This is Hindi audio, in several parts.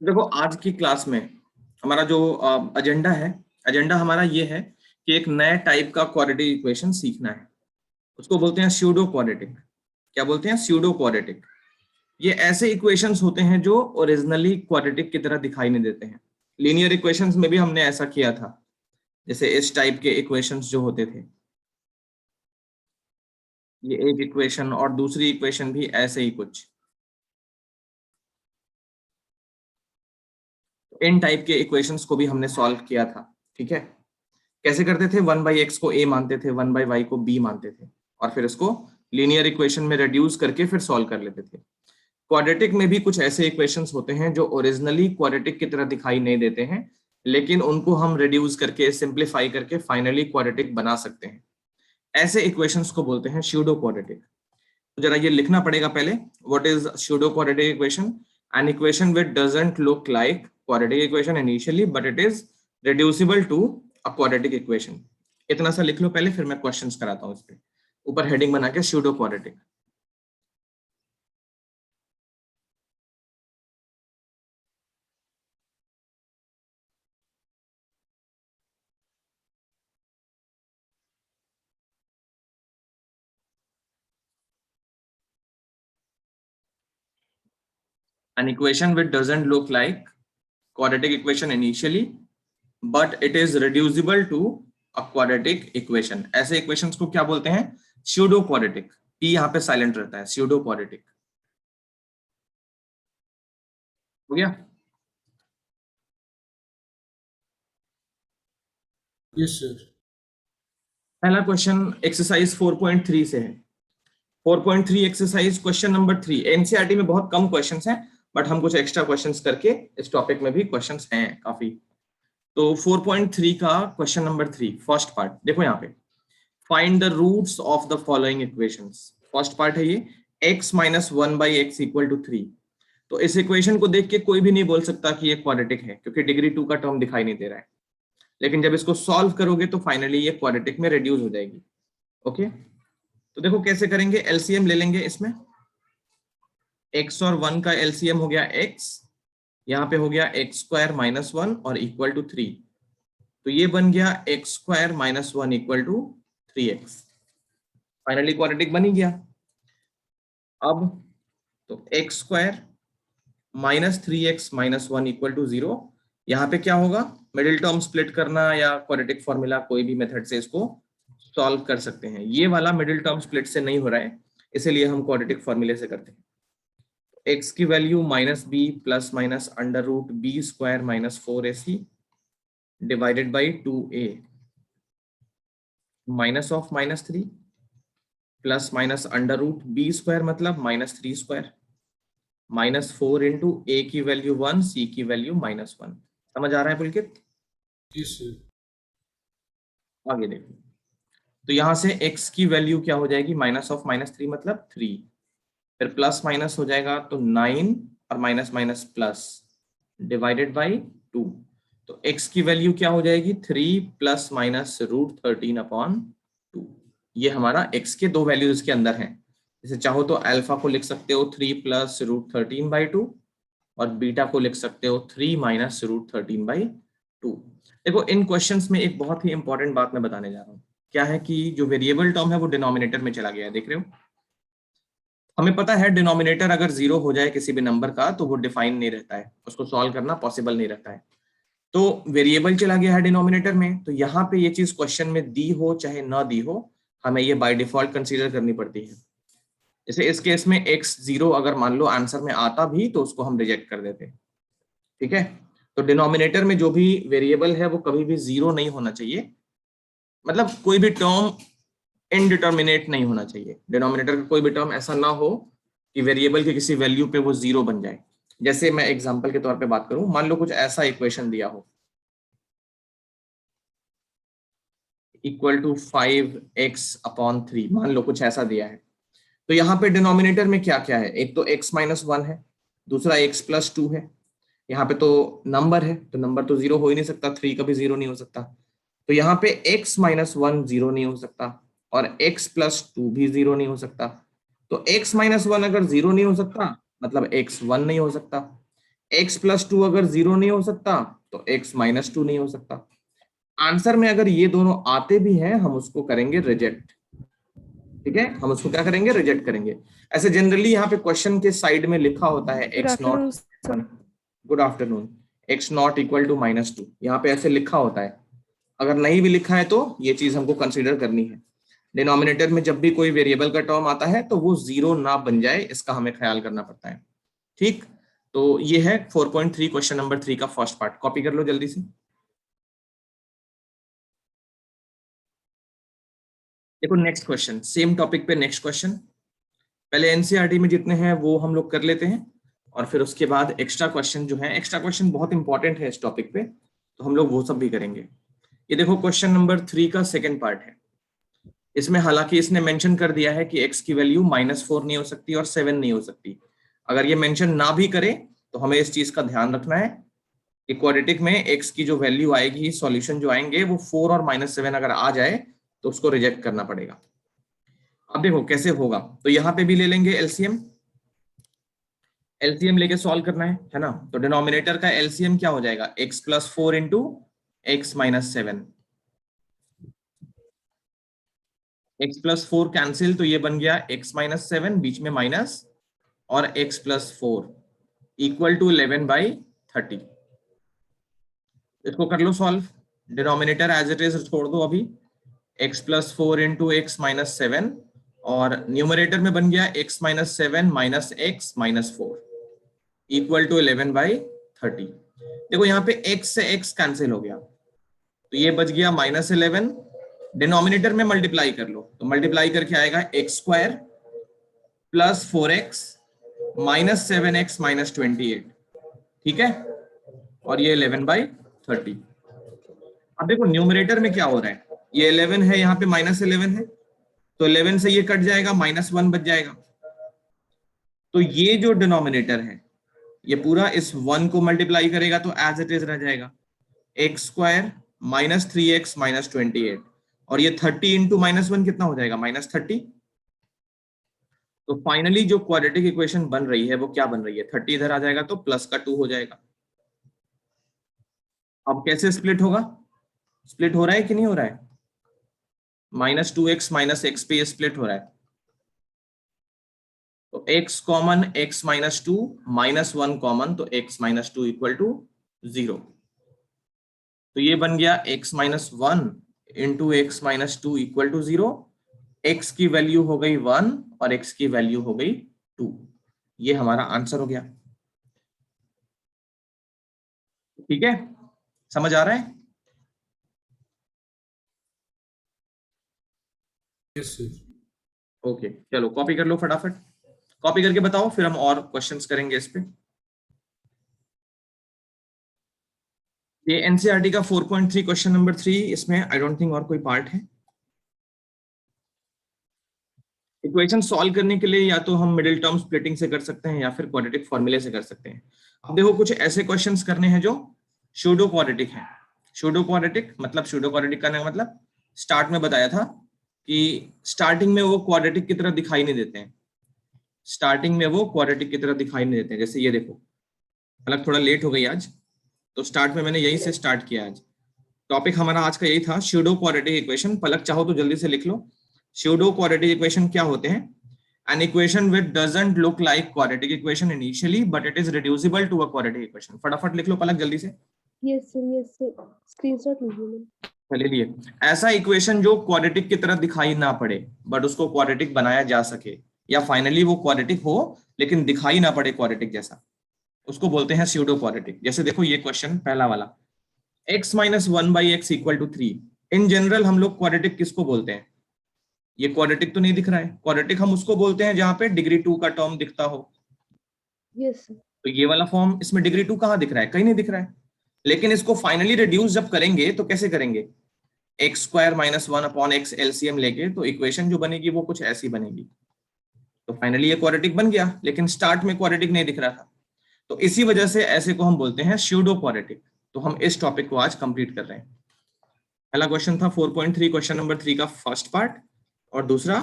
देखो आज की क्लास में हमारा जो एजेंडा हमारा ये है कि एक नए टाइप का क्वाड्रेटिक इक्वेशन सीखना है। उसको बोलते हैं स्यूडो क्वाड्रेटिक। क्या बोलते हैं? Pseudo quadratic. ये ऐसे इक्वेशंस होते हैं जो ओरिजिनली क्वाड्रेटिक की तरह दिखाई नहीं देते हैं। लीनियर इक्वेशंस में भी हमने ऐसा किया था, जैसे इस टाइप के इक्वेशंस जो होते थे, ये एक इक्वेशन और दूसरी इक्वेशन भी ऐसे ही कुछ इन टाइप के इक्वेशंस को भी हमने सॉल्व किया था। ठीक है, कैसे करते थे? 1/x को a मानते थे, 1/y को b मानते थे, और फिर इसको लीनियर इक्वेशन में रिड्यूस करके फिर सॉल्व कर लेते थे। क्वाड्रेटिक में भी कुछ ऐसे इक्वेशंस होते हैं जो ओरिजिनली क्वाड्रेटिक की तरह दिखाई नहीं देते हैं, लेकिन उनको हम रिड्यूस करके सिंप्लीफाई करके फाइनली क्वाड्रेटिक बना सकते हैं। ऐसे इक्वेशंस को बोलते हैं स्यूडो क्वाड्रेटिक। तो जरा ये लिखना पड़ेगा पहले, what is pseudo quadratic equation? An equation which doesn't look like quadratic equation initially but it is reducible to a quadratic equation. इतना सा लिख लो पहले, फिर मैं क्वेश्चंस कराता हूँ इस पे। ऊपर हेडिंग बना के pseudo quadratic. An equation which doesn't look like quadratic equation initially, but it is reducible to a quadratic equation. ऐसे equations को क्या बोलते हैं? Pseudo quadratic. P यहाँ पे साइलेंट रहता है, pseudo quadratic। हो गया? Yes sir. पहला क्वेश्चन एक्सरसाइज 4.3 से है। 4.3 एक्सरसाइज क्वेश्चन नंबर 3। एनसीईआरटी में बहुत कम क्वेश्चंस हैं, बट हम कुछ एक्स्ट्रा क्वेश्चंस करके इस टॉपिक में भी क्वेश्चंस हैं काफी। तो 4.3 का क्वेश्चन नंबर 3 फर्स्ट पार्ट देखो यहाँ पे। Find the roots of the following equations. First part है ये, x minus 1/x equal to 3। तो इस इक्वेशन को देख के कोई भी नहीं बोल सकता कि ये क्वाड्रेटिक है, क्योंकि डिग्री 2 का टर्म दिखाई नहीं दे रहा है। लेकिन जब इसको सॉल्व करोगे तो फाइनली ये क्वाड्रेटिक में रिड्यूस हो जाएगी। ओके, तो देखो कैसे करेंगे। एलसीएम ले लेंगे इसमें। x और 1 का एलसीएम हो गया x, यहाँ पे हो गया x² माइनस 1 और इक्वल टू 3। तो ये बन गया x² minus 1 equal to 3x। Finally quadratic बन ही गया। अब तो x² minus 3x minus 1 equal to 0। यहाँ पे क्या होगा? मिडिल टर्म स्प्लिट करना या क्वाड्रेटिक फॉर्मूला, कोई भी मेथड से इसको सॉल्व कर सकते हैं। ये वाला मिडिल टर्म स्प्लिट से नहीं हो रहा है, इसीलिए हम क्वाड्रेटिक फॉर्मूले से करते हैं। x की value minus b plus minus under root b² minus 4ac divided by 2a minus of minus 3 plus minus under root b² मतलब माइनस 3² माइनस 4 इंटू a की वैल्यू 1, c की वैल्यू माइनस 1। समझ आ रहा है पुलकित? Yes sir. आगे देखो, तो यहां से x की वैल्यू क्या हो जाएगी? माइनस ऑफ माइनस 3 मतलब 3, फिर प्लस माइनस हो जाएगा तो 9 और minus minus plus divided by 2। तो x की वैल्यू क्या हो जाएगी? 3 प्लस माइनस रूट 13 अपॉन 2। ये हमारा x के दो वैल्यूज इसके अंदर हैं। जैसे चाहो तो अल्फा को लिख सकते हो 3 प्लस रूट 13 बाई 2, और बीटा को लिख सकते हो 3 माइनस रूट 13 बाई 2। देखो इन क्वेश्चंस में एक बहुत ही इंपॉर्टेंट बात मैं बताने जा रहा हूँ। क्या है कि जो वेरिएबल टर्म है वो डिनोमिनेटर में चला गया है, देख रहे हो? हमें पता है डिनोमिनेटर अगर 0 हो जाए किसी भी नंबर का तो वो डिफाइन नहीं रहता है, उसको सॉल्व करना पॉसिबल नहीं रहता है। तो वेरिएबल चला गया है डिनोमिनेटर में, तो यहाँ पे ये चीज क्वेश्चन में दी हो चाहे ना दी हो, हमें ये बाय डिफॉल्ट कंसीडर करनी पड़ती है। जैसे इस केस में x0 अगर मान लो आंसर में आता भी तो उसको हम रिजेक्ट कर देते। ठीक है, तो डिनोमिनेटर में जो भी वेरिएबल है वो कभी भी 0 नहीं होना चाहिए, मतलब कोई भी टर्म इनडिटर्मिनेट नहीं होना चाहिए। डिनोमिनेटर का कोई भी टर्म ऐसा ना हो कि वेरिएबल के किसी वैल्यू पे वो 0 बन जाए। जैसे मैं एग्जांपल के तौर पे बात करूं, मान लो कुछ ऐसा इक्वेशन दिया हो, इक्वल टू 5x अपॉन 3, मान लो कुछ ऐसा दिया है। तो यहाँ पे डिनोमिनेटर में क्या क्या है? एक तो x माइनस 1 है, दूसरा x प्लस 2 है। यहाँ पे तो नंबर है, तो नंबर तो 0 हो ही नहीं सकता, 3 कभी 0 नहीं हो सकता। तो यहाँ पे x माइनस 1 0 नहीं हो सकता, और x प्लस 2 भी 0 नहीं हो सकता। तो x माइनस 1 अगर 0 नहीं हो सकता मतलब x 1 नहीं हो सकता। x प्लस 2 अगर 0 नहीं हो सकता तो x माइनस 2 नहीं हो सकता। आंसर में अगर ये दोनों आते भी हैं हम उसको करेंगे रिजेक्ट। ठीक है, हम उसको क्या करेंगे, रिजेक्ट करेंगे। ऐसे जनरली यहाँ पे क्वेश्चन के साइड में लिखा होता है Good x नॉट, afternoon, sir. Good afternoon, x not equal to minus 2, यहाँ पे ऐसे लिखा होता है। अगर नहीं भी लिखा है तो ये चीज हमको कंसीडर करनी है। डिनोमिनेटर में जब भी कोई वेरिएबल का टर्म आता है तो वो 0 ना बन जाए, इसका हमें ख्याल करना पड़ता है। ठीक, तो ये है 4.3 क्वेश्चन नंबर 3 का फर्स्ट पार्ट। कॉपी कर लो जल्दी से। देखो नेक्स्ट क्वेश्चन, सेम टॉपिक पे नेक्स्ट क्वेश्चन। पहले एनसीईआरटी में जितने हैं वो हम लोग कर लेते हैं और फिर उसके बाद एक्स्ट्रा क्वेश्चन जो है, एक्स्ट्रा क्वेश्चन बहुत इंपॉर्टेंट है इस टॉपिक पे, तो हम लोग वो सब भी करेंगे। ये देखो क्वेश्चन नंबर 3 का सेकंड पार्ट है। इसमें हालांकि इसने मेंशन कर दिया है कि x की वैल्यू -4 नहीं हो सकती और 7 नहीं हो सकती। अगर ये मेंशन ना भी करे तो हमें इस चीज का ध्यान रखना है कि क्वाड्रेटिक में x की जो वैल्यू आएगी, सॉल्यूशन जो आएंगे वो 4 और -7 अगर आ जाए तो उसको रिजेक्ट करना पड़ेगा। अब देखो कैसे होगा, तो यहाँ पे भी ले लेंगे एलसीएम। एलसीएम लेके सॉल्व करना है ना। तो डिनोमिनेटर का एलसीएम क्या हो जाएगा, x plus 4 into x minus 7। x plus 4 cancel, तो ये बन गया x माइनस 7, बीच में माइनस, और x प्लस 4 इक्वल टू 11/30। इसको कर लो solve. Denominator as it is छोड़ दो अभी, x plus 4 into x minus 7, और न्यूमरेटर में बन गया x minus 7 minus X minus 4 equal to 11/30। देखो यहाँ पे x से x कैंसिल हो गया तो ये बच गया -11। डिनोमिनेटर में मल्टीप्लाई कर लो, तो मल्टीप्लाई करके आएगा x square plus 4x minus 7x minus 28। ठीक है, और ये 11/30। अब देखो न्यूमरेटर में क्या हो रहा है, ये 11 है, यहाँ पे -11 है, तो 11 से ये कट जाएगा, -1 बच जाएगा। तो ये जो डिनोमिनेटर है ये पूरा इस 1 को मल्टीप्लाई करेगा तो एज इट इज रह जाएगा x square minus 3x minus 28, और ये 30 इंटू -1 कितना हो जाएगा, -30। तो फाइनली जो क्वाड्रेटिक इक्वेशन बन रही है वो क्या बन रही है, 30 इधर आ जाएगा तो प्लस का 2 हो जाएगा। अब कैसे स्प्लिट होगा, स्प्लिट हो रहा है कि नहीं हो रहा है, -2x माइनस एक्स पे स्प्लिट हो रहा है। तो x common x minus 2, -1 common, तो x माइनस 2 इक्वल टू 0। तो ये बन गया x minus 1 into x minus 2 equal to 0। x की वैल्यू हो गई 1 और x की वैल्यू हो गई 2। ये हमारा आंसर हो गया। ठीक है, समझ आ रहा है। Yes, sir. ओके चलो कॉपी कर लो फटाफट, कॉपी करके बताओ, फिर हम और क्वेश्चंस करेंगे इस पे। ये एनसीईआरटी का 4.3 क्वेश्चन नंबर 3, इसमें आई डोंट थिंक और कोई पार्ट है। इक्वेशन सॉल्व करने के लिए या तो हम मिडिल टर्म स्प्लिटिंग से कर सकते हैं या फिर क्वाड्रेटिक फॉर्मूले से कर सकते हैं। अब देखो कुछ ऐसे क्वेश्चंस करने हैं जो सूडो क्वाड्रेटिक हैं। सूडो क्वाड्रेटिक मतलब, सूडो क्वाड्रेटिक करने का मतलब स्टार्ट में बताया था कि स्टार्टिंग में वो क्वाड्रेटिक की तरह दिखाई नहीं देते हैं, स्टार्टिंग में वो क्वाड्रेटिक की तरह दिखाई नहीं देते हैं। जैसे ये देखो, अलग थोड़ा लेट हो गई आज, तो स्टार्ट में मैंने यही से स्टार्ट किया। आज टॉपिक हमारा आज का यही था, सूडो क्वाड्रेटिक इक्वेशन। पलक चाहो तो जल्दी से लिख लो, सूडो क्वाड्रेटिक इक्वेशन क्या होते हैं। An equation which doesn't look like quadratic equation initially but it is reducible to a quadratic equation। फटाफट लिख लो पलक जल्दी से। Yes, sir. Yes, sir. Screenshot लीजिए मैम। चलिए लिए, ऐसा इक्वेशन जो क्वाड्रेटिक की तरह दिखाई ना पड़े बट उसको क्वाड्रेटिक बनाया जा सके, या फाइनली वो क्वाड्रेटिक हो लेकिन दिखाई ना पड़े क्वाड्रेटिक जैसा, उसको बोलते हैं सूडो क्वाड्रेटिक। जैसे देखो ये क्वेश्चन पहला वाला, x minus 1/x equal to 3। In general हम लोग क्वाड्रेटिक किसको बोलते हैं, ये क्वाड्रेटिक तो नहीं दिख रहा है, क्वाड्रेटिक हम उसको बोलते हैं जहां पे डिग्री 2 का टर्म दिखता हो। Yes, sir. तो ये वाला फॉर्म, इसमें डिग्री 2 कहां दिख रहा है, कहीं नहीं दिख रहा है। लेकिन इसको फाइनली रिड्यूस जब करेंगे तो कैसे करेंगे, x square minus 1 upon x LCM लेके, तो इक्वेशन जो बनेगी वो कुछ ऐसी बनेगी। तो फाइनली ये क्वाड्रेटिक बन गया, लेकिन स्टार्ट में क्वाड्रेटिक नहीं दिख रहा था, तो इसी वजह से ऐसे को हम बोलते हैं सूडो क्वाड्रेटिक। तो हम इस टॉपिक को आज कंप्लीट कर रहे हैं। पहला क्वेश्चन था 4.3 क्वेश्चन नंबर 3 का फर्स्ट पार्ट, और दूसरा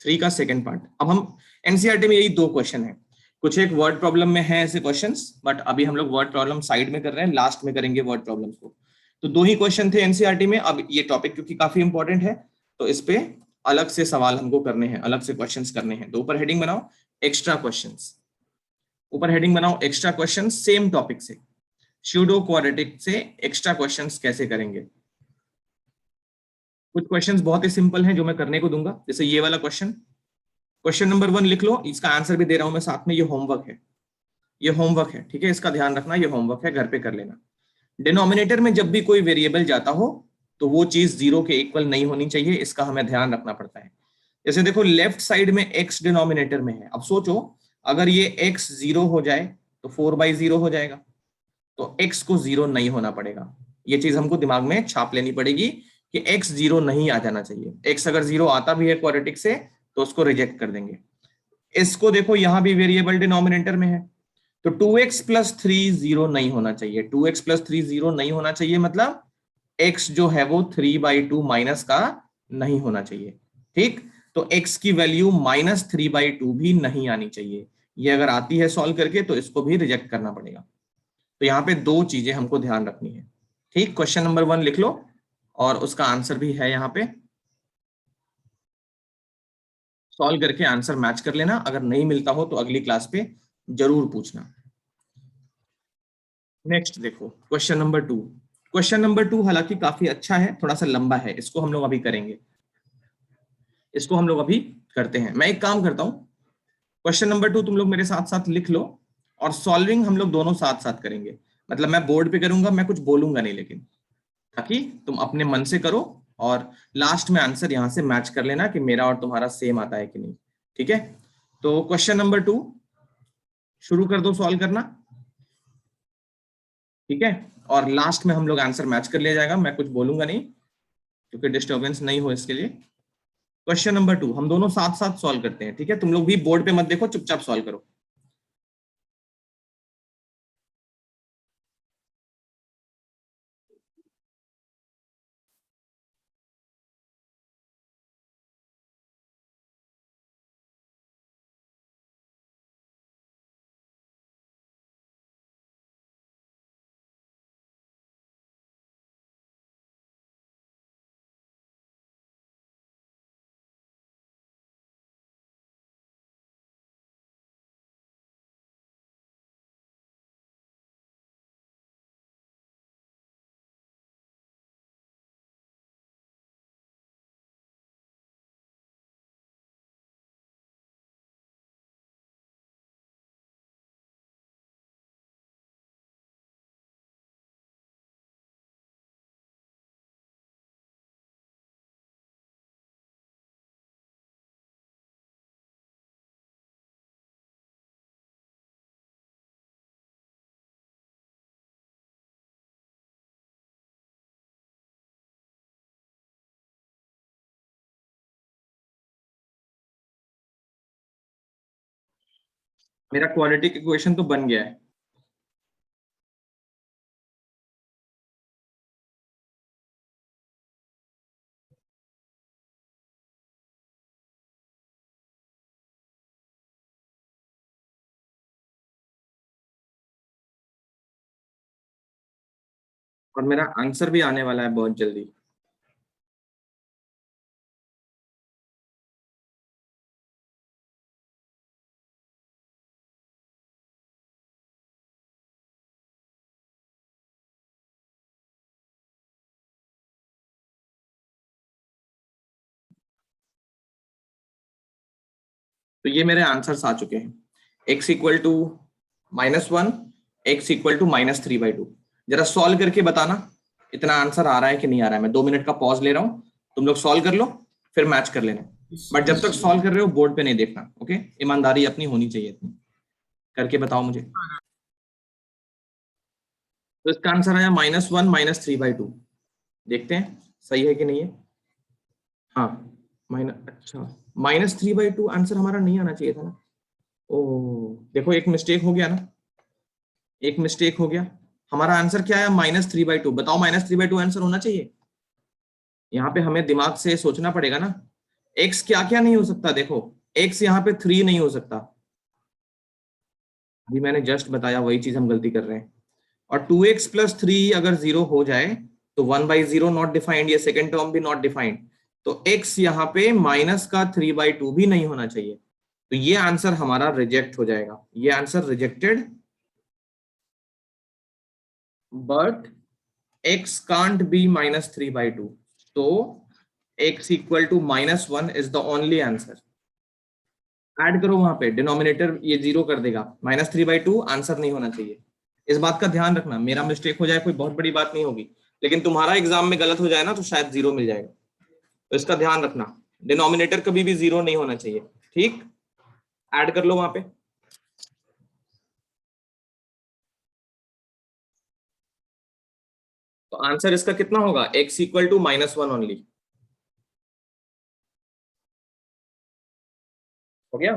3 का सेकंड पार्ट। अब हम एनसीईआरटी में यही दो क्वेश्चन है। कुछ एक वर्ड प्रॉब्लम में है ऐसे क्वेश्चंस, बट अभी हम लोग वर्ड प्रॉब्लम साइड में कर रहे हैं, लास्ट में करेंगे वर्ड प्रॉब्लम्स को। तो 2 ही क्वेश्चन थे एनसीईआरटी में। अब ये टॉपिक क्योंकि काफी इंपॉर्टेंट है तो इस पे अलग से सवाल हमको करने हैं, अलग से क्वेश्चंस करने हैं। तो ऊपर हेडिंग बनाओ एक्स्ट्रा क्वेश्चंस, ऊपर हेडिंग बनाओ एक्स्ट्रा क्वेश्चंस, सेम टॉपिक से, स्यूडो क्वाड्रेटिक से एक्स्ट्रा क्वेश्चंस कैसे करेंगे। कुछ क्वेश्चंस बहुत ही सिंपल हैं जो मैं करने को दूंगा, जैसे ये वाला क्वेश्चन, क्वेश्चन नंबर 1 लिख लो, इसका आंसर भी दे रहा हूं मैं साथ में, ये होमवर्क है, ये होमवर्क है, ठीक है, इसका ध्यान रखना, ये होमवर्क है, घर पे कर लेना। डिनोमिनेटर में जब भी कोई वेरिएबल जाता हो तो वो चीज 0 के इक्वल नहीं होनी चाहिए, इसका हमें ध्यान रखना पड़ता है। जैसे देखो लेफ्ट साइड में x डिनोमिनेटर में है, अब सोचो अगर ये x 0 हो जाए तो 4/0 हो जाएगा, तो x को 0 नहीं होना पड़ेगा। ये चीज हमको दिमाग में छाप लेनी पड़ेगी कि x 0 नहीं आ जाना चाहिए। x अगर 0 आता भी है क्वाड्रेटिक से तो उसको रिजेक्ट कर देंगे। इसको देखो यहां भी वेरिएबल डिनोमिनेटर में है, तो 2x + 3 0 नहीं होना चाहिए। 2x + 3 0 नहीं होना चाहिए मतलब x जो है वो 3/2 माइनस का नहीं होना चाहिए, ठीक। तो x की वैल्यू -3/2 भी नहीं आनी चाहिए। ये अगर आती है सॉल्व करके तो इसको भी रिजेक्ट करना पड़ेगा। तो यहाँ पे 2 चीजें हमको ध्यान रखनी है, ठीक। क्वेश्चन नंबर 1 लिख लो और उसका आंसर भी है यहाँ पे, सॉल्व करके आंसर मैच कर लेना। अगर नहीं मिलता हो तो अगली क्लास पे जरूर पूछना। नेक्स्ट देखो क्वेश्चन नंबर 2। क्वेश्चन नंबर 2 हालांकि काफी अच्छा है, थोड़ा सा लंबा है, इसको हम लोग अभी करेंगे, इसको हम लोग अभी करते हैं। मैं एक काम करता हूं, क्वेश्चन नंबर 2 तुम लोग मेरे साथ साथ लिख लो और सॉल्विंग हम लोग दोनों साथ साथ करेंगे। मतलब मैं बोर्ड पे करूंगा, मैं कुछ बोलूंगा नहीं, लेकिन ताकि तुम अपने मन से करो और लास्ट में आंसर यहां से मैच कर लेना कि मेरा और तुम्हारा सेम आता है कि नहीं, ठीक है। तो क्वेश्चन नंबर 2 शुरू कर दो सॉल्व करना, ठीक है। और लास्ट में हम लोग आंसर मैच कर लिया जाएगा, मैं कुछ बोलूंगा नहीं क्योंकि डिस्टर्बेंस नहीं हो इसके लिए। क्वेश्चन नंबर 2 हम दोनों साथ साथ सॉल्व करते हैं, ठीक है। तुम लोग भी बोर्ड पे मत देखो, चुपचाप सॉल्व करो। मेरा क्वाड्रेटिक इक्वेशन तो बन गया है, और मेरा आंसर भी आने वाला है बहुत जल्दी। तो ये मेरे आंसर्स आ चुके हैं, x = -1, x = -3/2। जरा सॉल्व करके बताना इतना आंसर आ रहा है कि नहीं आ रहा है। मैं 2 मिनट का पॉज ले रहा हूं, तुम लोग सॉल्व कर लो फिर मैच कर लेना। बट जब तक सॉल्व कर रहे हो बोर्ड पे नहीं देखना, ओके। ईमानदारी अपनी होनी चाहिए इतनी। करके बताओ मुझे। तो इसका आंसर आया -1 -3/2। देखते हैं सही है कि नहीं है। हाँ अच्छा, -3/2 आंसर हमारा नहीं आना चाहिए था ना। ओ देखो एक मिस्टेक हो गया ना, एक मिस्टेक हो गया। हमारा आंसर क्या है, -3/2। बताओ -3/2 आंसर होना चाहिए। यहाँ पे हमें दिमाग से सोचना पड़ेगा ना। x क्या क्या नहीं हो सकता, देखो x यहाँ पे 3 नहीं हो सकता, अभी मैंने जस्ट बताया वही चीज हम गलती कर रहे हैं। और 2x प्लस 3 अगर 0 हो जाए तो 1/0 नॉट डिफाइंड, ये सेकेंड टर्म भी नॉट डिफाइंड, तो x यहाँ पे माइनस का 3/2 भी नहीं होना चाहिए। तो ये आंसर हमारा रिजेक्ट हो जाएगा, ये answer rejected. But x can't be -3/2, तो x equal to -1 is the only answer. Add करो वहां पे, डिनोमिनेटर ये 0 कर देगा, -3/2 आंसर नहीं होना चाहिए। इस बात का ध्यान रखना, मेरा मिस्टेक हो जाए कोई बहुत बड़ी बात नहीं होगी, लेकिन तुम्हारा एग्जाम में गलत हो जाए ना तो शायद 0 मिल जाएगा। तो इसका ध्यान रखना, डिनोमिनेटर कभी भी 0 नहीं होना चाहिए। ठीक, ऐड कर लो वहां पे। तो आंसर इसका कितना होगा, x इक्वल टू -1 ओनली। हो गया?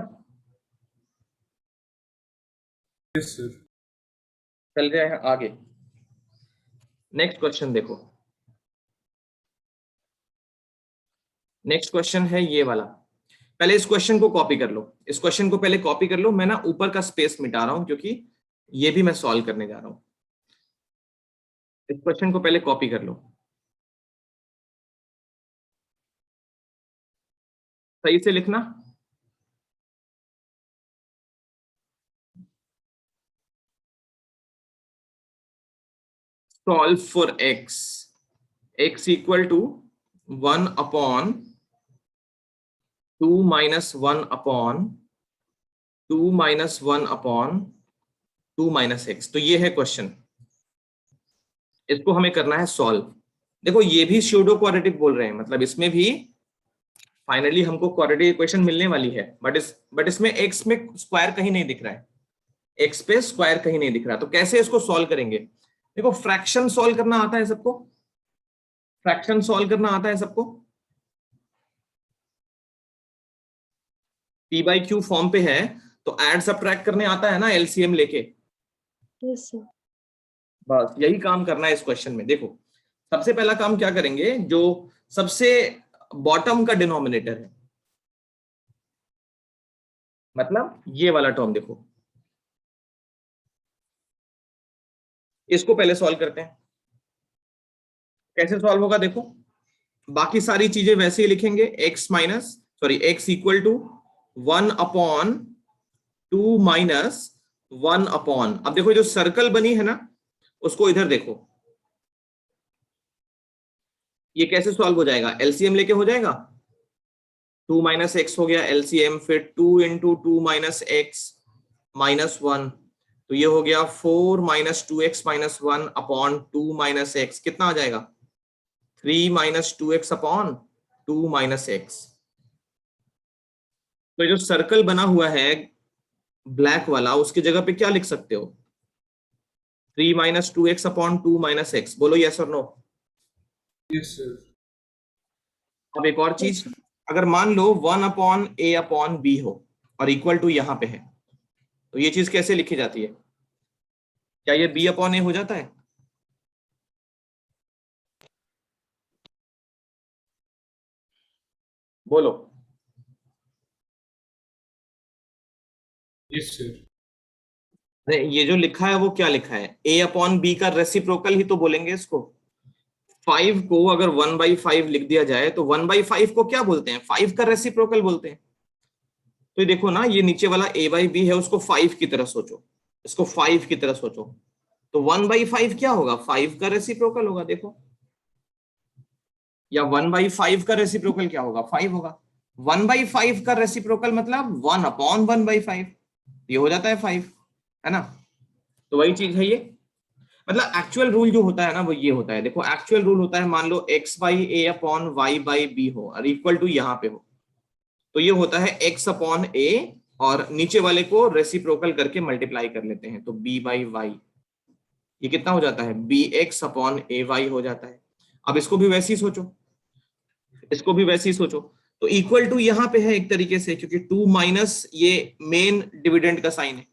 Yes, sir. चल रहे हैं आगे। नेक्स्ट क्वेश्चन देखो, नेक्स्ट क्वेश्चन है ये वाला। पहले इस क्वेश्चन को कॉपी कर लो, इस क्वेश्चन को पहले कॉपी कर लो। मैं ना ऊपर का स्पेस मिटा रहा हूं क्योंकि ये भी मैं सॉल्व करने जा रहा हूं। इस क्वेश्चन को पहले कॉपी कर लो, सही से लिखना। Solve for x equal to 1 upon 2 minus 1 upon 2 minus 1 upon 2 minus x. तो ये है क्वेश्चन, इसको हमें करना है सॉल्व। देखो ये भी स्यूडो क्वाड्रेटिक बोल रहे हैं, मतलब इसमें भी फाइनली हमको क्वाड्रेटिक इक्वेशन मिलने वाली है, बट इसमें x में स्क्वायर कहीं नहीं दिख रहा है, x पे स्क्वायर कहीं नहीं दिख रहा। तो कैसे इसको सॉल्व करेंगे? देखो फ्रैक्शन सॉल्व करना आता है सबको, फ्रैक्शन सॉल्व करना आता है सबको। p/q फॉर्म पे है तो ऐड सब्ट्रैक्ट करने आता है ना, एलसीएम लेके। Yes, sir. बस यही काम करना है इस क्वेश्चन में। देखो सबसे पहला काम क्या करेंगे, जो सबसे बॉटम का डिनोमिनेटर है, मतलब ये वाला टर्म, देखो इसको पहले सॉल्व करते हैं। कैसे सॉल्व होगा देखो, बाकी सारी चीजें वैसे ही लिखेंगे, x equal to 1 upon 2 minus 1 upon, अब देखो जो सर्कल बनी है ना उसको इधर देखो, ये कैसे सॉल्व हो जाएगा, एलसीएम लेके हो जाएगा। 2 माइनस एक्स हो गया एलसीएम, फिर 2 इंटू 2 माइनस एक्स माइनस 1, तो ये हो गया 4 minus 2x minus 1 upon 2 minus x, कितना आ जाएगा 3 minus 2x upon 2 minus x. तो जो सर्कल बना हुआ है ब्लैक वाला, उसकी जगह पे क्या लिख सकते हो, 3 minus 2x upon 2 minus x. बोलो यस और नो। Yes, sir. अब एक और Yes, चीज, sir. अगर मान लो 1 अपॉन a अपॉन b हो और इक्वल टू यहां पे है, तो ये चीज कैसे लिखी जाती है, क्या ये b अपॉन a हो जाता है? बोलो। Yes, sir. नहीं, ये जो लिखा है वो क्या लिखा है, a अपॉन b का रेसिप्रोकल ही तो बोलेंगे इसको। 5 को अगर 1/5 लिख दिया जाए तो 1/5 को क्या बोलते हैं, 5 का रेसिप्रोकल बोलते हैं। तो ये देखो ना, ये नीचे वाला a/b है, उसको 5 की तरह सोचो, इसको 5 की तरह सोचो, तो 1/5 क्या होगा, 5 का रेसिप्रोकल होगा। देखो, या 1/5 का रेसिप्रोकल क्या होगा, 5 होगा। 1/5 का रेसिप्रोकल मतलब 1 अपॉन 1/5, ये हो जाता है 5, है ना। तो वही चीज है ये, मतलब एक्चुअल रूल जो होता है ना वो ये होता है। देखो एक्चुअल रूल होता है, मान लो x by a upon y by b हो और इक्वल टू यहाँ पे हो, तो ये होता है x अपॉन ए और नीचे वाले को रेसिप्रोकल करके मल्टीप्लाई कर लेते हैं, तो b बाई वाई, ये कितना हो जाता है, bx अपॉन ए वाई हो जाता है। अब इसको भी वैसे ही सोचो, इसको भी वैसे ही सोचो, तो इक्वल टू यहाँ पे है एक तरीके से, क्योंकि 2 माइनस ये मेन डिविडेंड का साइन है,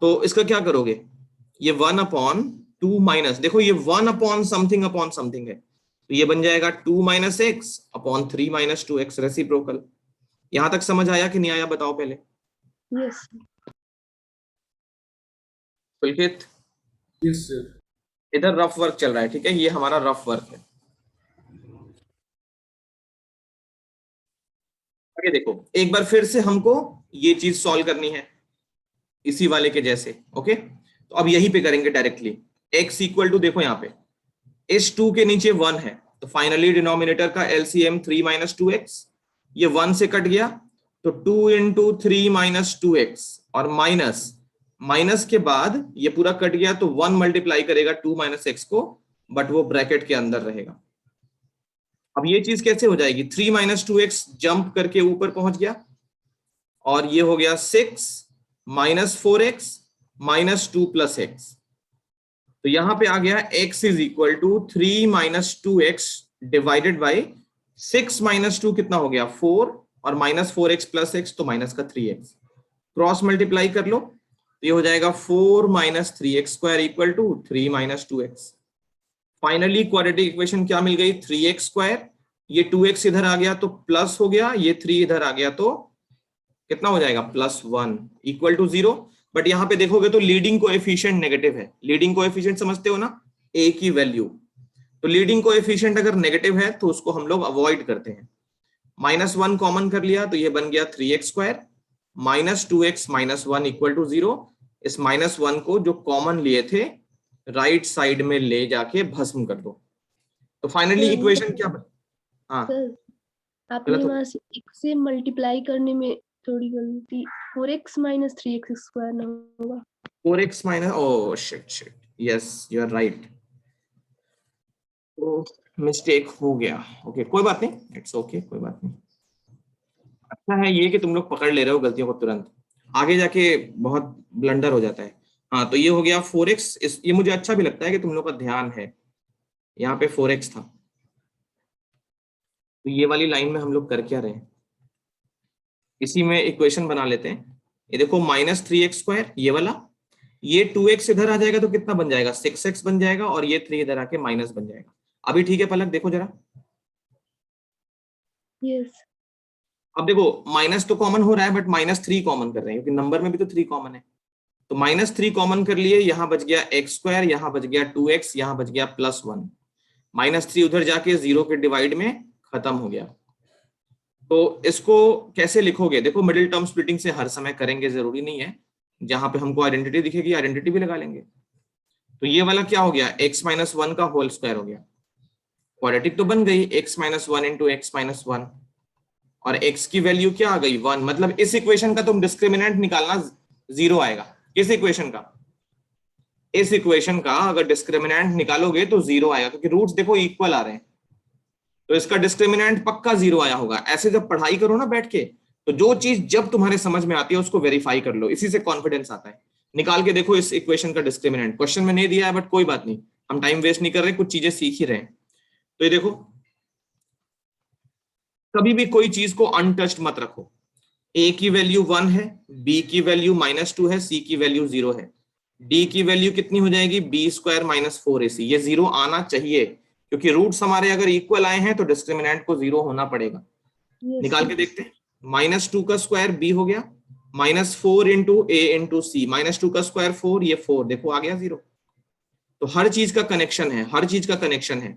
तो इसका क्या करोगे, ये 1 अपॉन 2 माइनस, देखो ये 1 अपॉन समथिंग है, तो ये बन जाएगा 2 minus x upon 3 minus 2x reciprocal. यहां तक समझ आया कि नहीं आया, बताओ पहले। Yes, sir. पुलकित, Yes, sir. इधर रफ वर्क चल रहा है, ठीक है, ये हमारा रफ वर्क है। आगे देखो, एक बार फिर से हमको ये चीज सॉल्व करनी है इसी वाले के जैसे। ओके, तो अब यहीं पे करेंगे डायरेक्टली। x इक्वल टू, देखो यहाँ पे इस 2 के नीचे 1 है, तो फाइनली डिनोमिनेटर का एलसीएम 3 माइनस 2x, ये 1 से कट गया, तो 2 इंटू 3 माइनस 2x, और माइनस माइनस के बाद ये पूरा कट गया, तो 1 मल्टीप्लाई करेगा 2 माइनस एक्स को, बट वो ब्रैकेट के अंदर रहेगा। अब ये चीज कैसे हो जाएगी, 3 माइनस 2x जंप करके ऊपर पहुंच गया, और ये हो गया 6 minus 4x minus 2 plus x. तो यहां पे आ गया x is equal to 3 minus 2x divided by 6 minus 2 कितना हो गया 4, और माइनस 4x प्लस एक्स, तो माइनस का 3x, क्रॉस मल्टीप्लाई कर लो, तो ये हो जाएगा 4 minus 3x square equal to 3 minus 2x। Finally quadratic equation क्या मिल गई, 3x स्क्वायर, ये 2x इधर आ गया तो प्लस हो गया, ये 3 इधर आ गया तो कितना हो जाएगा +1 इक्वल टू 0। बट यहाँ पे देखोगे तो लीडिंग कोएफिशिएंट नेगेटिव है। लीडिंग कोएफिशिएंट समझते हो ना, a की वैल्यू, तो लीडिंग कोएफिशिएंट अगर नेगेटिव है तो उसको हम लोग अवॉइड करते हैं। -1 कॉमन कर लिया तो ये बन गया 3x square minus 2x minus 1 equal to 0। इस -1 को जो कॉमन लिए थे राइट साइड में ले जाके भस्म कर दो, तो फाइनली सर, इक्वेशन क्या बन, हाँ सर आपने गलत हो वहां से x से मल्टीप्लाई करने में थोड़ी गलती, 4x माइनस 3x स्क्वायर ना होगा। 4x minus, oh shit shit, yes you are right, तो मिस्टेक हो गया। ओके कोई बात नहीं, इट्स ओके कोई बात नहीं। अच्छा है ये कि तुम लोग पकड़ ले रहे हो गलतियों को तुरंत, आगे जाके बहुत ब्लंडर हो जाता है। हाँ तो ये हो गया 4x, ये मुझे अच्छा भी लगता है कि तुम लोग का ध्यान है, यहाँ पे 4x था। तो ये वाली लाइन में हम लोग कर क्या रहे हैं, इसी में इक्वेशन बना लेते हैं। ये देखो -3x स्क्वायर ये वाला, ये 2x इधर आ जाएगा तो कितना बन जाएगा 6x बन जाएगा, और ये 3 इधर आके माइनस बन जाएगा। अभी ठीक है पलक, देखो जरा, यस। अब देखो माइनस तो कॉमन हो रहा है बट -3 कॉमन कर रहे हैं क्योंकि नंबर में भी तो 3 कॉमन है, तो -3 कॉमन कर लिए, यहाँ बच गया x स्क्वायर, यहाँ बच गया 2x, यहाँ बच गया +1, -3 उधर जाके 0 के डिवाइड में खत्म हो गया। तो इसको कैसे लिखोगे, देखो मिडिल टर्म स्प्लिटिंग से हर समय करेंगे, जरूरी नहीं है, जहां पे हमको आइडेंटिटी दिखेगी आइडेंटिटी भी लगा लेंगे। तो ये वाला क्या हो गया, x माइनस 1 का होल स्क्वायर हो गया, क्वाड्रेटिक तो बन गई, x minus 1 into x minus 1, और x की वैल्यू क्या आ गई 1, मतलब इस इक्वेशन का तुम डिस्क्रिमिनेंट निकालना 0 आएगा। किस इक्वेशन का, इस इक्वेशन का अगर डिस्क्रिमिनेंट निकालोगे तो 0 आएगा, क्योंकि रूट्स देखो इक्वल आ रहे हैं, तो इसका डिस्क्रिमिनेंट पक्का 0 आया होगा। ऐसे जब पढ़ाई करो ना बैठ के, तो जो चीज जब तुम्हारे समझ में आती है उसको वेरीफाई कर लो, इसी से कॉन्फिडेंस आता है। निकाल के देखो इस इक्वेशन का डिस्क्रिमिनेंट, क्वेश्चन में नहीं दिया है बट कोई बात नहीं, हम टाइम वेस्ट नहीं कर रहे, कुछ चीजें सीख ही रहे हैं। तो ये देखो, कभी भी कोई चीज को अनटच्ड मत रखो। a की वैल्यू 1 है, b की वैल्यू -2 है, c की वैल्यू 0 है, d की वैल्यू कितनी हो जाएगी b स्क्वायर माइनस 4ac, ये 0 आना चाहिए क्योंकि रूट्स हमारे अगर इक्वल आए हैं तो डिस्क्रिमिनेंट को 0 होना पड़ेगा। यस निकाल सर। के देखते हैं, -2 का स्क्वायर b हो गया, -4 इंटू a इंटू सी, -2 का स्क्वायर 4, ये 4 देखो आ गया 0। तो हर चीज का कनेक्शन है, हर चीज का कनेक्शन है।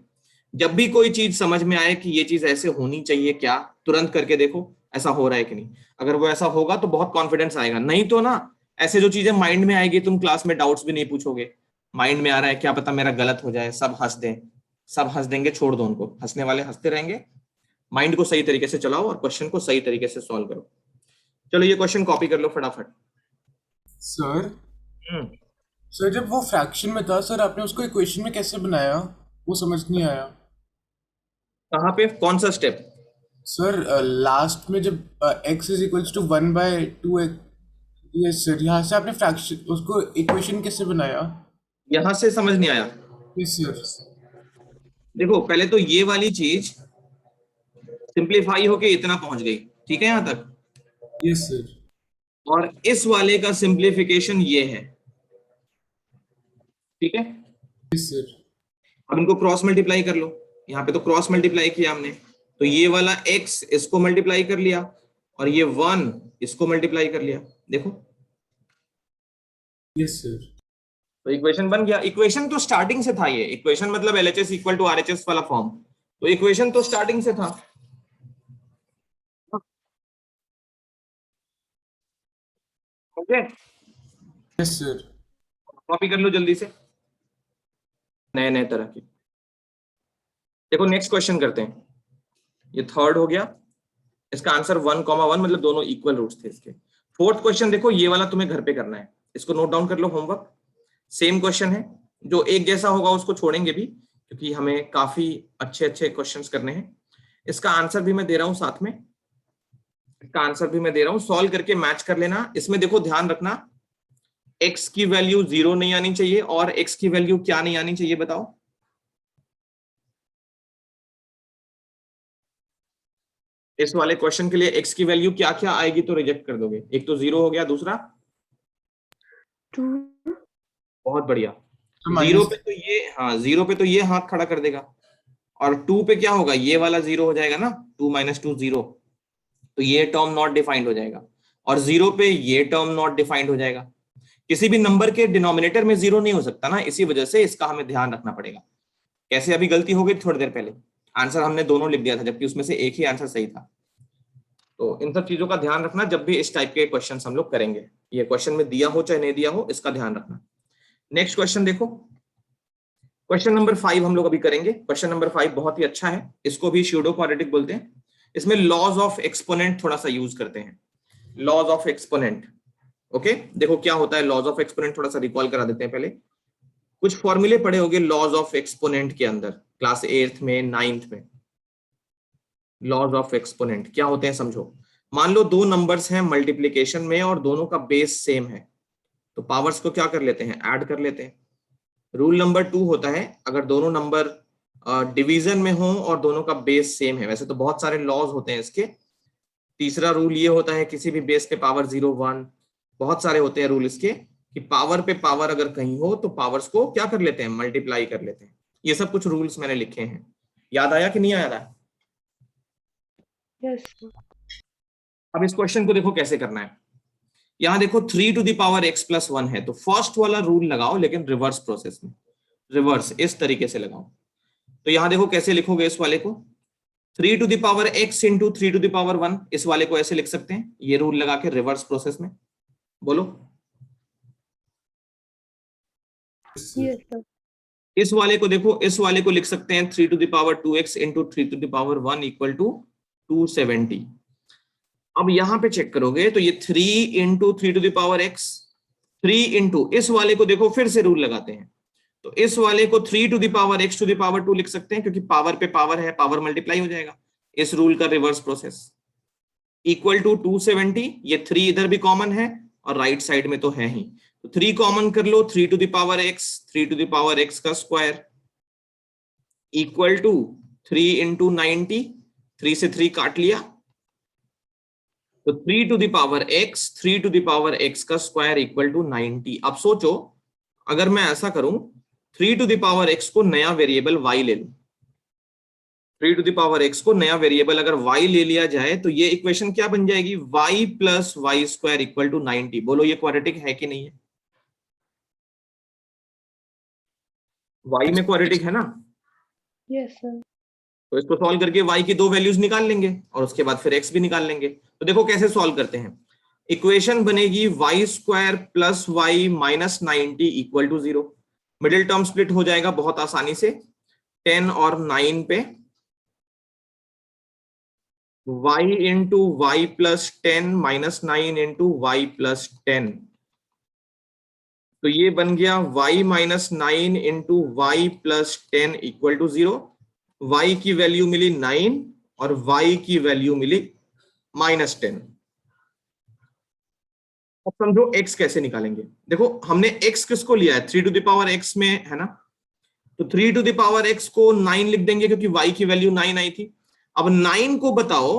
जब भी कोई चीज समझ में आए कि ये चीज ऐसे होनी चाहिए क्या, तुरंत करके देखो ऐसा हो रहा है कि नहीं। अगर वो ऐसा होगा तो बहुत कॉन्फिडेंस आएगा, नहीं तो ना ऐसे जो चीजें माइंड में आएगी तुम क्लास में डाउट्स भी नहीं पूछोगे, माइंड में आ रहा है क्या पता मेरा गलत हो जाए, सब हंस दें, सब हंस देंगे, छोड़ दो उनको, हंसने वाले हंसते रहेंगे। माइंड को सही तरीके से चलाओ और क्वेश्चन को सही तरीके से सॉल्व करो। चलो ये क्वेश्चन कॉपी कर लो फटाफट। सर सर जब वो फ्रैक्शन में था सर, आपने उसको इक्वेशन में कैसे बनाया, वो समझ नहीं आया। कहाँ पे, कौन सा स्टेप? सर लास्ट में जब x is equals to 1/2, yes sir, यहाँ से आपने फ्रैक्शन उसको इक्वेशन कैसे बनाया। यहां से समझ नहीं आया? Yes sir. देखो पहले तो ये वाली चीज सिंप्लीफाई होके इतना पहुंच गई, ठीक है यहां तक, यस सर। और इस वाले का सिंप्लीफिकेशन ये है, ठीक है। Yes sir. अब इनको क्रॉस मल्टीप्लाई कर लो, यहाँ पे तो क्रॉस मल्टीप्लाई किया हमने, तो ये वाला x इसको मल्टीप्लाई कर लिया और ये 1 इसको मल्टीप्लाई कर लिया, देखो यस सर। तो इक्वेशन बन गया। इक्वेशन तो स्टार्टिंग से था, ये इक्वेशन मतलब LHS इक्वल टू RHS वाला फॉर्म, तो इक्वेशन तो स्टार्टिंग से था। Okay, yes sir. कॉपी कर लो जल्दी से नए नए तरह की। देखो नेक्स्ट क्वेश्चन करते हैं, ये थर्ड हो गया, इसका आंसर 1,1 मतलब दोनों इक्वल रूट्स थे इसके। फोर्थ क्वेश्चन देखो, ये वाला तुम्हें घर पे करना है, इसको नोट डाउन कर लो, होमवर्क सेम क्वेश्चन है, जो एक जैसा होगा उसको छोड़ेंगे भी, क्योंकि हमें काफी अच्छे अच्छे क्वेश्चंस करने हैं। इसका आंसर भी मैं दे रहा हूं साथ में, इसका आंसर भी मैं दे रहा हूं, सॉल्व करके मैच कर लेना। इसमें देखो ध्यान रखना, x की वैल्यू 0 नहीं आनी चाहिए, और x की वैल्यू क्या नहीं आनी चाहिए बताओ? इस वाले क्वेश्चन के लिए x की वैल्यू क्या क्या आएगी तो रिजेक्ट कर दोगे? एक तो 0 हो गया, दूसरा 2 बहुत बढ़िया, जीरो माइनस पे तो ये, हाँ 0 पे तो ये हाथ खड़ा कर देगा, और 2 पे क्या होगा, ये वाला 0 हो जाएगा ना, 2 - 2 0, तो ये टर्म नॉट डिफाइंड हो जाएगा, और 0 पे ये टर्म नॉट डिफाइंड हो जाएगा। किसी भी नंबर के डिनोमिनेटर में 0 नहीं हो सकता ना, इसी वजह से इसका हमें ध्यान रखना पड़ेगा। कैसे अभी गलती हो गई थोड़ी देर पहले, आंसर हमने दोनों लिख दिया था, जबकि उसमें से एक ही आंसर सही था। तो इन सब चीजों का ध्यान रखना जब भी इस टाइप के क्वेश्चन हम लोग करेंगे, ये क्वेश्चन में दिया हो चाहे नहीं दिया हो, इसका ध्यान रखना। नेक्स्ट क्वेश्चन देखो, क्वेश्चन नंबर 5 हम लोग अभी करेंगे। क्वेश्चन नंबर 5 बहुत ही अच्छा है, इसको भी स्यूडो क्वाड्रेटिक बोलते हैं। इसमें लॉज ऑफ एक्सपोनेंट थोड़ा सा यूज करते हैं, लॉज ऑफ एक्सपोनेंट। ओके, देखो क्या होता है लॉज ऑफ एक्सपोनेंट, थोड़ा सा रिकॉल करा देते हैं पहले। कुछ फॉर्मूले पढ़े होंगे लॉज ऑफ एक्सपोनेंट के अंदर, क्लास 8th में 9th में। लॉज ऑफ एक्सपोनेंट क्या होते हैं समझो। मान लो दो नंबर्स हैं मल्टीप्लिकेशन में और दोनों का बेस सेम है, तो पावर्स को क्या कर लेते हैं, ऐड कर लेते हैं। रूल नंबर 2 होता है, अगर दोनों नंबर डिवीजन में हो और दोनों का बेस सेम है, वैसे तो बहुत सारे लॉज होते हैं इसके। तीसरा रूल ये होता है किसी भी बेस पे पावर 0 1, बहुत सारे होते हैं रूल इसके, कि पावर पे पावर अगर कहीं हो तो पावर्स को क्या कर लेते हैं, मल्टीप्लाई कर लेते हैं। ये सब कुछ रूल्स मैंने लिखे हैं, याद आया कि नहीं आया? यस अब इस क्वेश्चन को देखो कैसे करना है। यहां देखो 3 टू द पावर x + 1 है, तो फर्स्ट वाला रूल लगाओ, लेकिन रिवर्स प्रोसेस में, रिवर्स इस तरीके से लगाओ। तो यहां देखो कैसे लिखोगे इस वाले को, 3 to the power x into 3 to the power 1, इस वाले को ऐसे लिख सकते हैं, ये रूल लगा के रिवर्स प्रोसेस में। बोलो, यस सर इस वाले को देखो, इस वाले को लिख सकते हैं 3 to the power 2x into 3 to the power 1 equal to 270। अब यहां पे चेक करोगे तो ये 3 into 3 to the power x, 3 into इस वाले को देखो फिर से रूल लगाते हैं, तो इस वाले को 3 to the power x to the power 2 लिख सकते हैं, क्योंकि पावर पे पावर है, पावर मल्टीप्लाई हो जाएगा। इस रूल का रिवर्स प्रोसेस इक्वल टू 270, ये 3 इधर भी कॉमन है और राइट साइड में तो है ही, तो 3 कॉमन कर लो, 3 to the power x, 3 to the power x का स्क्वायर इक्वल टू 3 इंटू 90, 3 से 3 काट लिया, तो 3 to the power x, 3 to the power x का स्क्वायर इक्वल टू 90। अब सोचो अगर मैं ऐसा करूं, 3 टू द पावर x को नया वेरिएबल y ले लूं, 3 टू द पावर x को नया वेरिएबल अगर y ले लिया जाए, तो ये इक्वेशन क्या बन जाएगी, y plus y square equal to 90। बोलो ये क्वाड्रेटिक है कि नहीं है? y में क्वाड्रेटिक है ना, यस सर तो इसको सॉल्व करके y की दो वैल्यूज निकाल लेंगे और उसके बाद फिर x भी निकाल लेंगे। तो देखो कैसे सॉल्व करते हैं, इक्वेशन बनेगी y square plus y minus 90 equal to 0। Middle term split हो जाएगा बहुत आसानी से, 10 और 9 पे, y into y plus 10 minus 9 into y plus 10, तो ये बन गया y minus 9 into y plus 10 equal to 0। y की वैल्यू मिली 9 और y की वैल्यू मिली माइनस 10। अब समझो x कैसे निकालेंगे। देखो हमने x किसको लिया है, 3 टू द पावर x में है ना, तो 3 टू द पावर x को 9 लिख देंगे क्योंकि y की वैल्यू 9 आई थी। अब 9 को बताओ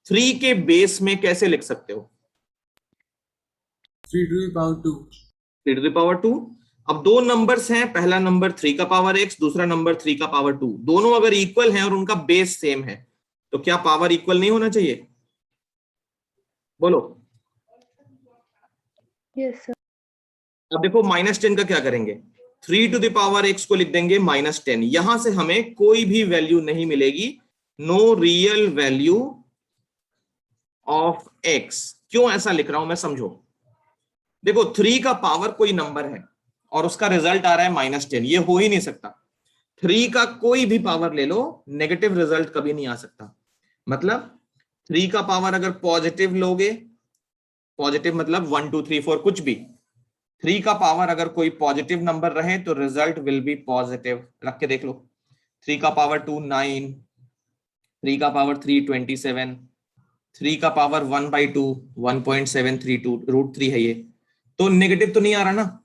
3 के बेस में कैसे लिख सकते हो, 3 to the power 2। 3 to the power 2। अब दो नंबर्स हैं, पहला नंबर 3 का पावर x, दूसरा नंबर 3 का पावर 2, दोनों अगर इक्वल हैं और उनका बेस सेम है, तो क्या पावर इक्वल नहीं होना चाहिए? बोलो, यस सर अब देखो -10 का क्या करेंगे, 3 टू द पावर x को लिख देंगे -10, यहां से हमें कोई भी वैल्यू नहीं मिलेगी, no real value of x। क्यों ऐसा लिख रहा हूं मैं, समझो। देखो 3 का पावर कोई नंबर है और उसका रिजल्ट आ रहा है -10, ये हो ही नहीं सकता। 3 का कोई भी पावर ले लो, नेगेटिव रिजल्ट कभी नहीं आ सकता। मतलब 3 का पावर अगर पॉजिटिव लोगे, पॉजिटिव मतलब 1 2 3 4 कुछ भी, 3 का पावर अगर कोई पॉजिटिव नंबर रहे तो रिजल्ट विल बी पॉजिटिव। रख के देख लो, 3 का पावर 2 9, 3 का पावर 3 27, 3 का पावर 1/2 1.732 √3 है ये, तो नेगेटिव तो नहीं आ रहा ना।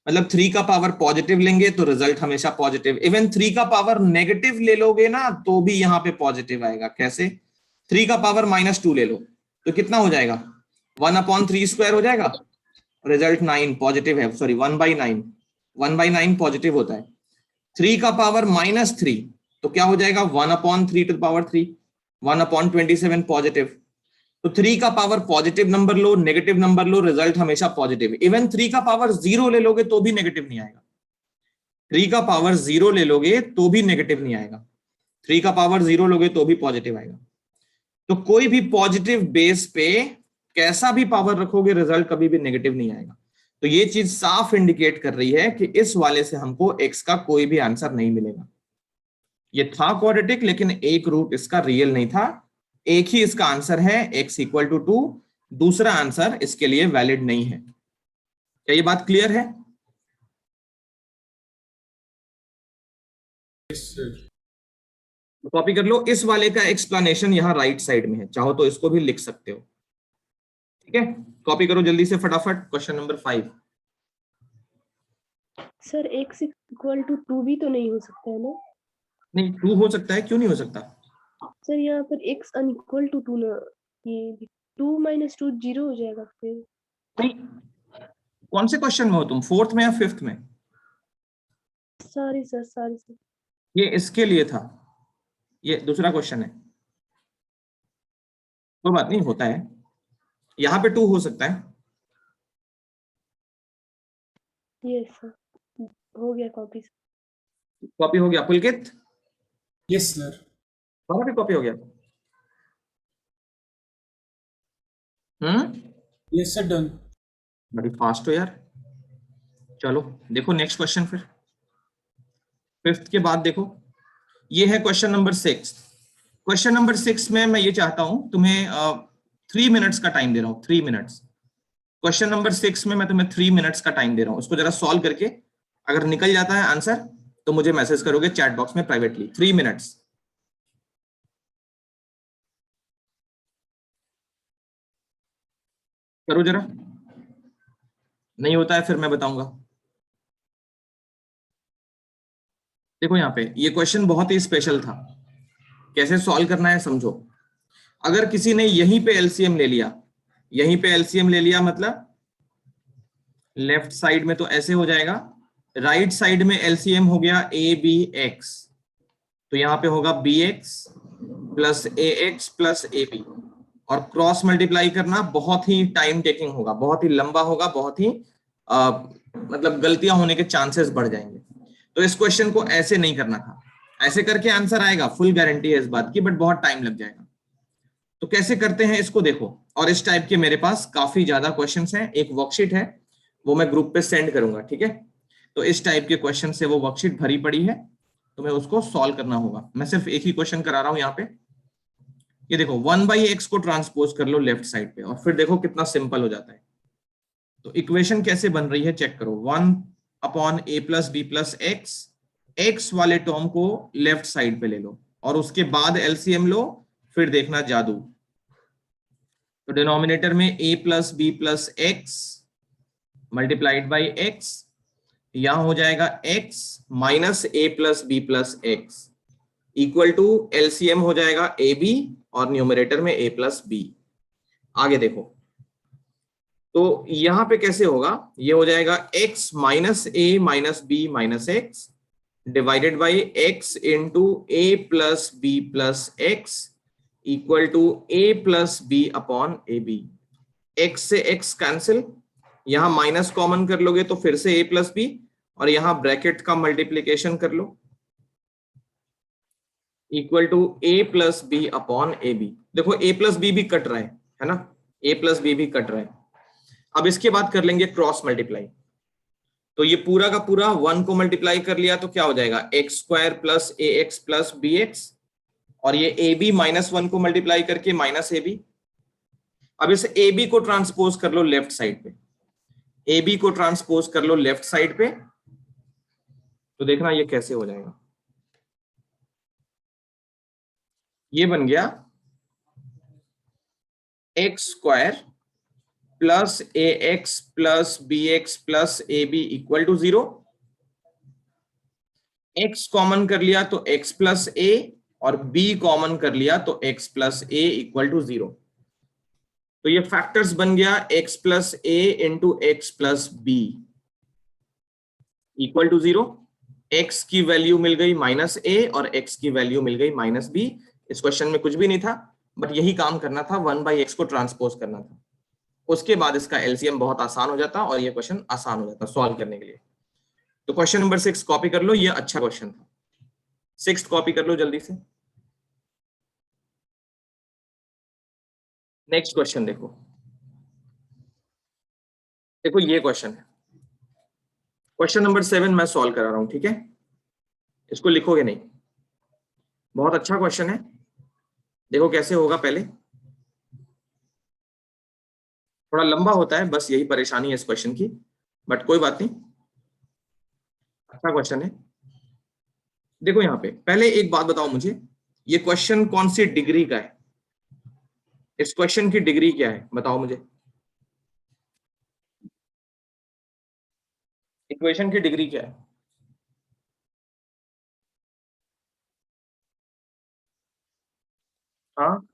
मतलब 3 का पावर पॉजिटिव लेंगे तो रिजल्ट हमेशा पॉजिटिव। इवन 3 का पावर नेगेटिव ले लोगे ना तो भी यहाँ पे पॉजिटिव आएगा। कैसे? 3 का पावर -2 ले लो तो कितना हो जाएगा, 1/3² हो जाएगा, रिजल्ट 9 पॉजिटिव है, सॉरी 1/9, 1/9 पॉजिटिव होता है। 3 का पावर -3 तो क्या हो जाएगा, 1/3 1/27 पॉजिटिव। तो 3 का पावर पॉजिटिव नंबर लो, नेगेटिव नंबर लो, रिजल्ट हमेशा पॉजिटिव। इवन 3 का पावर 0 ले लोगे तो भी नेगेटिव नहीं आएगा। 3 का पावर 0 ले लोगे तो भी नेगेटिव नहीं आएगा, 3 का पावर 0 लोगे तो भी पॉजिटिव आएगा। तो कोई भी पॉजिटिव बेस पे कैसा भी पावर रखोगे रिजल्ट कभी भी नेगेटिव नहीं आएगा। तो ये चीज साफ इंडिकेट कर रही है कि इस वाले से हमको x का कोई भी आंसर नहीं मिलेगा। ये था क्वाड्रेटिक लेकिन एक रूट इसका रियल नहीं था, एक ही इसका आंसर है x = 2, दूसरा आंसर इसके लिए वैलिड नहीं है। क्या ये बात क्लियर है? कॉपी कर लो, इस वाले का एक्सप्लेनेशन यहाँ राइट साइड में है, चाहो तो इसको भी लिख सकते हो। ठीक है, कॉपी करो जल्दी से फटाफट। Question number 5। सर x = 2 भी तो नहीं हो सकता है ना? नहीं, 2 हो सकता है, क्यों नहीं हो सकता? सर यहाँ पर x = 2 ना, ये 2 - 2 0 हो जाएगा फिर। नहीं, कौन से क्वेश्चन में हो तुम, 4th में या 5th में? Sorry sir. ये इसके लिए था, ये दूसरा क्वेश्चन है। कोई बात नहीं, होता है, यहाँ पे 2 हो सकता है। यस सर, हो गया कॉपी। कॉपी हो गया पुलकित? Yes sir. दोनों भी कॉपी हो गया? Yes sir, done. बड़ी फास्ट हो यार। चलो देखो नेक्स्ट क्वेश्चन फिर, 5th के बाद देखो, ये है क्वेश्चन नंबर 6। क्वेश्चन नंबर 6 में मैं ये चाहता हूं तुम्हें 3 मिनट्स का टाइम दे रहा हूं, 3 मिनट्स। क्वेश्चन नंबर 6 में मैं तुम्हें 3 मिनट्स का टाइम दे रहा हूं, उसको जरा सॉल्व करके अगर निकल जाता है आंसर तो मुझे मैसेज करोगे चैट बॉक्स में प्राइवेटली। 3 मिनट्स। करो जरा, नहीं होता है फिर मैं बताऊंगा। देखो यहाँ पे ये क्वेश्चन बहुत ही स्पेशल था, कैसे सॉल्व करना है समझो। अगर किसी ने यहीं पे एलसीएम ले लिया, यहीं पे एलसीएम ले लिया, मतलब लेफ्ट साइड में तो ऐसे हो जाएगा, राइट साइड में एलसीएम हो गया ए बी एक्स, तो यहाँ पे होगा b x plus a x plus a b, और क्रॉस मल्टीप्लाई करना बहुत ही टाइम टेकिंग होगा, बहुत ही लंबा होगा, बहुत ही मतलब गलतियां होने के चांसेस बढ़ जाएंगे। तो इस क्वेश्चन को ऐसे नहीं करना था, ऐसे करके आंसर आएगा, फुल गारंटी है इस बात की, बट बहुत टाइम लग जाएगा। तो कैसे करते हैं इसको देखो, और इस टाइप के मेरे पास काफी ज्यादा क्वेश्चंस हैं, एक वर्कशीट है वो मैं ग्रुप पे सेंड करूंगा, ठीक है। तो इस टाइप के क्वेश्चन से वो वर्कशीट भरी पड़ी है, तुम्हें उसको सॉल्व करना होगा। मैं सिर्फ एक ही क्वेश्चन करा रहा हूं यहाँ पे। ये देखो 1/x को ट्रांसपोज कर लो लेफ्ट साइड पे, और फिर देखो कितना सिंपल हो जाता है। तो इक्वेशन कैसे बन रही है चेक करो, 1/a + b + x, x वाले टर्म को लेफ्ट साइड पे ले लो और उसके बाद एलसीएम लो, फिर देखना जादू। तो डिनोमिनेटर में a + b + x multiplied by x, यहां हो जाएगा x minus a + b + x equal to LCM हो जाएगा ab और न्यूमरेटर में a + b। आगे देखो, तो यहां पे कैसे होगा, ये हो जाएगा x minus a minus b minus x divided by x into a + b + x equal to a + b upon ab। x से x कैंसिल, यहां माइनस कॉमन कर लोगे तो फिर से a प्लस बी, और यहां ब्रैकेट का मल्टीप्लीकेशन कर लो, equal to a plus B upon A B. देखो a प्लस बी भी कट रहा है ना, a प्लस बी भी कट रहा है। अब इसके बाद कर लेंगे क्रॉस मल्टीप्लाई। तो ये पूरा का पूरा 1 को मल्टीप्लाई कर लिया तो क्या हो जाएगा, x square plus a x plus b x, और ये ए बी माइनस 1 को मल्टीप्लाई करके माइनस ए बी। अब इस ए बी को ट्रांसपोज कर लो लेफ्ट साइड पे, ए बी को ट्रांसपोज कर लो लेफ्ट साइड पे, तो देखना ये कैसे हो जाएगा। ये बन गया x square plus a x plus b x plus a b equal to 0। X common कर लिया तो एक्स प्लस ए, और बी कॉमन कर लिया तो x plus a equal to 0। तो ये फैक्टर्स बन गया x plus a into x plus b equal to 0। X की वैल्यू मिल गई माइनस ए और एक्स की वैल्यू मिल गई माइनस बी। इस क्वेश्चन में कुछ भी नहीं था, बट यही काम करना था, 1/x को ट्रांसपोज करना था। उसके बाद इसका एलसीएम बहुत आसान हो जाता और ये क्वेश्चन आसान हो जाता सॉल्व करने के लिए। तो क्वेश्चन नंबर 6 कॉपी कर लो, ये अच्छा क्वेश्चन था। 6 कॉपी कर लो जल्दी से। नेक्स्ट क्वेश्चन देखो, देखो ये क्वेश्चन है, क्वेश्चन नंबर 7 मैं सॉल्व करा रहा हूं, ठीक है? इसको लिखोगे नहीं, बहुत अच्छा क्वेश्चन है। देखो कैसे होगा, पहले थोड़ा लंबा होता है, बस यही परेशानी है इस क्वेश्चन की, बट कोई बात नहीं, अच्छा क्वेश्चन है। देखो यहाँ पे पहले एक बात बताओ मुझे, ये क्वेश्चन कौन सी डिग्री का है? इस क्वेश्चन की डिग्री क्या है बताओ मुझे। इक्वेशन की डिग्री क्या है? हाँ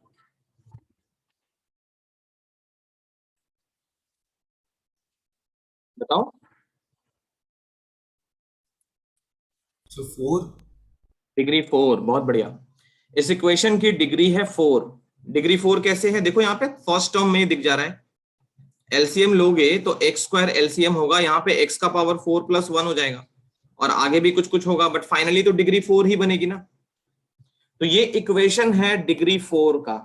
बताओ। So 4. डिग्री 4, बहुत बढ़िया। इस इक्वेशन की डिग्री है 4। डिग्री 4 कैसे है? देखो यहाँ पे फर्स्ट टर्म में दिख जा रहा है, एलसीएम लोगे तो एक्स स्क्वायर एलसीएम होगा, यहाँ पे एक्स का पावर 4 प्लस 1 हो जाएगा, और आगे भी कुछ कुछ होगा, बट फाइनली तो डिग्री 4 ही बनेगी ना। तो ये इक्वेशन है डिग्री 4 का।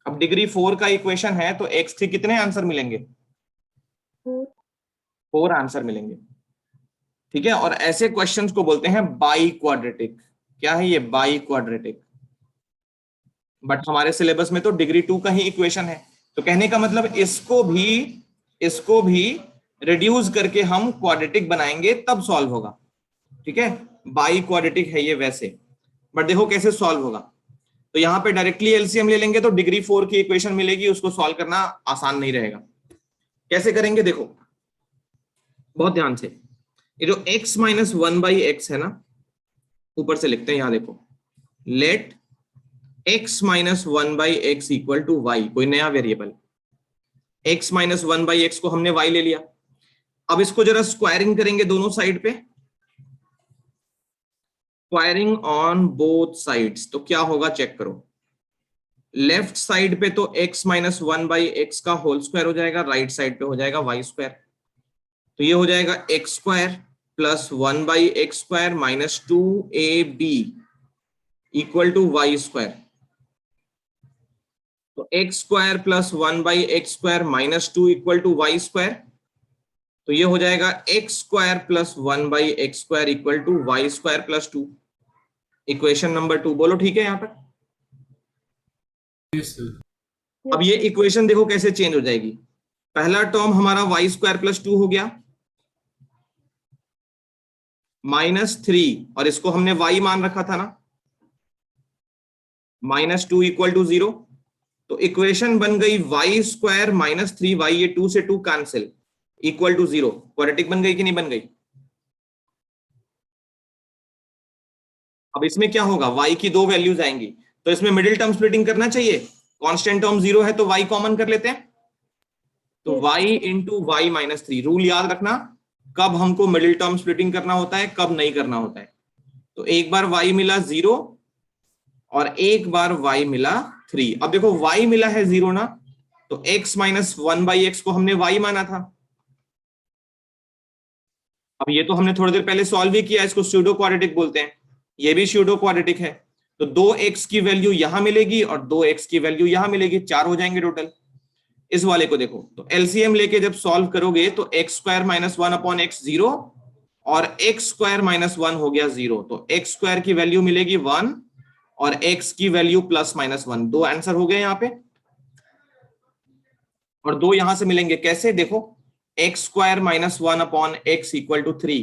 अब डिग्री 4 का इक्वेशन है तो एक्स के कितने आंसर मिलेंगे? 4 आंसर मिलेंगे, ठीक है? और ऐसे क्वेश्चंस को बोलते हैं बाई क्वाड्रेटिक। क्या है ये? By quadratic. बट हमारे सिलेबस में तो डिग्री 2 का ही इक्वेशन है, तो कहने का मतलब इसको भी रिड्यूस करके हम क्वाड्रेटिक बनाएंगे तब सॉल्व होगा, ठीक है? बाई क्वाड्रेटिक है ये वैसे, बट देखो कैसे सॉल्व होगा। तो यहाँ पे डायरेक्टली एलसीएम ले लेंगे तो डिग्री 4 की इक्वेशन मिलेगी, उसको सॉल्व करना आसान नहीं रहेगा। कैसे करेंगे देखो बहुत ध्यान से, ये जो x माइनस 1/x है ना, ऊपर से लिखते हैं, यहां देखो, let x minus 1/x equal to y, कोई नया वेरिएबल। x माइनस 1/x को हमने y ले लिया। अब इसको जरा स्क्वायरिंग करेंगे दोनों साइड पे, स्क्वायरिंग ऑन बोथ साइड्स, तो क्या होगा चेक करो। लेफ्ट साइड पे तो x माइनस 1/x का होल स्क्वायर हो जाएगा, राइट साइड पे हो जाएगा y स्क्वायर, तो ये हो जाएगा x square plus 1/x square minus 2ab equal to y square. तो x square plus 1/x square minus 2 equal to y square, तो ये हो जाएगा x square plus 1/x square equal to y square plus 2। Equation number 2 बोलो, ठीक है यहाँ पर? Yes, sir. अब ये इक्वेशन देखो कैसे चेंज हो जाएगी। पहला टर्म हमारा y स्क्वायर प्लस 2 हो गया, माइनस 3, और इसको हमने y मान रखा था ना, माइनस 2 इक्वल टू 0। तो इक्वेशन बन गई y स्क्वायर माइनस 3y, ये 2 से 2 कैंसिल, इक्वल टू 0। क्वाड्रेटिक बन गई कि नहीं बन गई? अब इसमें क्या होगा, y की 2 वैल्यूज आएंगी, तो इसमें मिडिल टर्म स्प्लिटिंग करना चाहिए। कांस्टेंट टर्म 0 है तो y कॉमन कर लेते हैं, तो y into y minus 3। Rule याद रखना, कब हमको मिडिल टर्म स्प्लिटिंग करना होता है, कब नहीं करना होता है। तो एक बार y मिला 0 और एक बार y मिला 3। अब देखो y मिला है 0 ना, तो x माइनस 1/x को हमने y माना था, अब ये तो हमने थोड़ी देर पहले सॉल्व ही किया, इसको स्यूडो क्वाड्रेटिक बोलते हैं, ये भी स्यूडो क्वाड्रेटिक है। तो 2x की वैल्यू यहां मिलेगी और 2x की वैल्यू यहां मिलेगी, 4 हो जाएंगे टोटल। इस वाले को देखो, तो एलसीएम लेके जब सॉल्व करोगे तो x square minus 1 upon x 0 और एक्स स्क्वायर माइनस 1 हो गया 0, तो एक्स स्क्वायर की वैल्यू मिलेगी 1 और एक्स की वैल्यू प्लस माइनस 1। दो आंसर हो गए यहाँ पे, और दो यहां से मिलेंगे कैसे, देखो x square minus 1 upon x equal to 3,